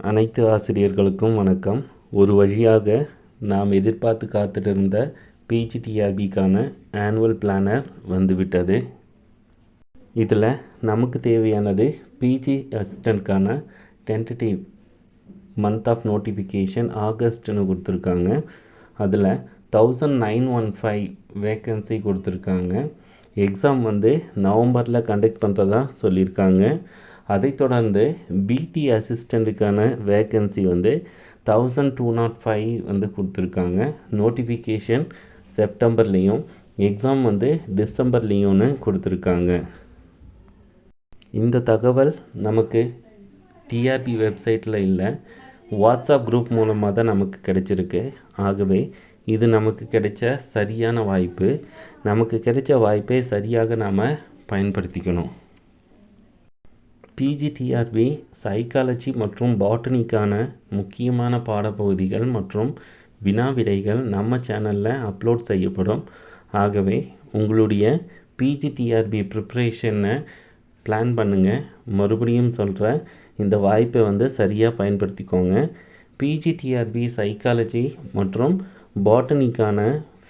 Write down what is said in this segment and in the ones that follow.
அனைத்து ஆசிரியர்களுக்கும் வணக்கம். ஒரு வழியாக நாம் எதிர்பார்த்து காத்திருந்த பிஜிடிஆர்பிக்கான ஆனுவல் பிளானர் வந்துவிட்டது. இதில் நமக்கு தேவையானது பிஜி அசிஸ்டண்ட்கான டென்டேட்டிவ் மந்த் ஆஃப் நோட்டிஃபிகேஷன் ஆகஸ்ட்னு கொடுத்துருக்காங்க. அதில் 1915 வேக்கன்சி கொடுத்துருக்காங்க. எக்ஸாம் நவம்பரில் கண்டக்ட் பண்ணுறதா சொல்லியிருக்காங்க. அதை தொடர்ந்து பிடி அசிஸ்டண்ட்டுக்கான வேக்கன்சி 1205 கொடுத்துருக்காங்க. நோட்டிஃபிகேஷன் செப்டம்பர்லேயும் எக்ஸாம் டிசம்பர்லேயும்னு கொடுத்துருக்காங்க. இந்த தகவல் நமக்கு டிஆர்பி வெப்சைட்டில் இல்லை, வாட்ஸ்அப் குரூப் மூலமாக தான் நமக்கு கிடைச்சிருக்கு. ஆகவே இது நமக்கு கிடைச்ச சரியான வாய்ப்பு. நமக்கு கிடைச்ச வாய்ப்பை சரியாக நாம் பயன்படுத்திக்கணும். பிஜிடிஆர்பி சைக்காலஜி மற்றும் பாட்டனிக்கான முக்கியமான பாடப்பகுதிகள் மற்றும் வினாவிடைகள் நம்ம சேனலில் அப்லோட் செய்யப்படும். ஆகவே உங்களுடைய பிஜிடிஆர்பி ப்ரிப்ரேஷனை பிளான் பண்ணுங்கள். மறுபடியும் சொல்கிறேன், இந்த வாய்ப்பை சரியாக பயன்படுத்திக்கோங்க. பிஜிடிஆர்பி சைக்காலஜி மற்றும் பாட்டனிக்கான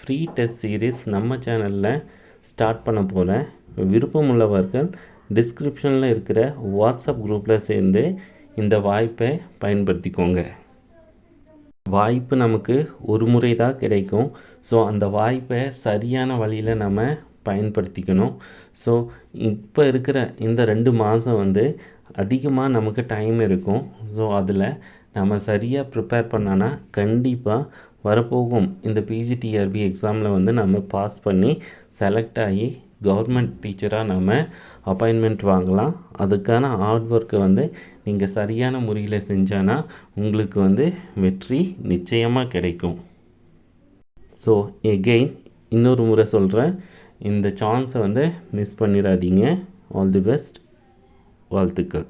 ஃப்ரீ டெஸ்ட் சீரீஸ் நம்ம சேனலில் ஸ்டார்ட் பண்ண போகிறேன். விருப்பமுள்ளவர்கள் டிஸ்கிரிப்ஷனில் இருக்கிற வாட்ஸ்அப் குரூப்பில் சேர்ந்து இந்த வாய்ப்பை பயன்படுத்திக்கோங்க. வாய்ப்பு நமக்கு ஒரு முறை தான் கிடைக்கும். ஸோ அந்த வாய்ப்பை சரியான வழியில் நம்ம பயன்படுத்திக்கணும். ஸோ இப்போ இருக்கிற இந்த 2 மாதம் அதிகமாக நமக்கு டைம் இருக்கும். ஸோ அதில் நம்ம சரியாக ப்ரிப்பேர் பண்ணோன்னா கண்டிப்பாக வரப்போகும் இந்த பிஜிடிஆர்பி எக்ஸாமில் நம்ம பாஸ் பண்ணி செலக்ட் ஆகி கவர்மெண்ட் டீச்சராக நம்ம அப்பாயின்மெண்ட் வாங்கலாம். அதுக்கான ஹார்ட் ஒர்க்கை நீங்கள் சரியான முறையில் செஞ்சானா உங்களுக்கு வெற்றி நிச்சயமாக கிடைக்கும். ஸோ எகெயின் இன்னொரு முறை சொல்கிறேன், இந்த சான்ஸை மிஸ் பண்ணிடாதீங்க. All the best. வாழ்த்துக்கள்.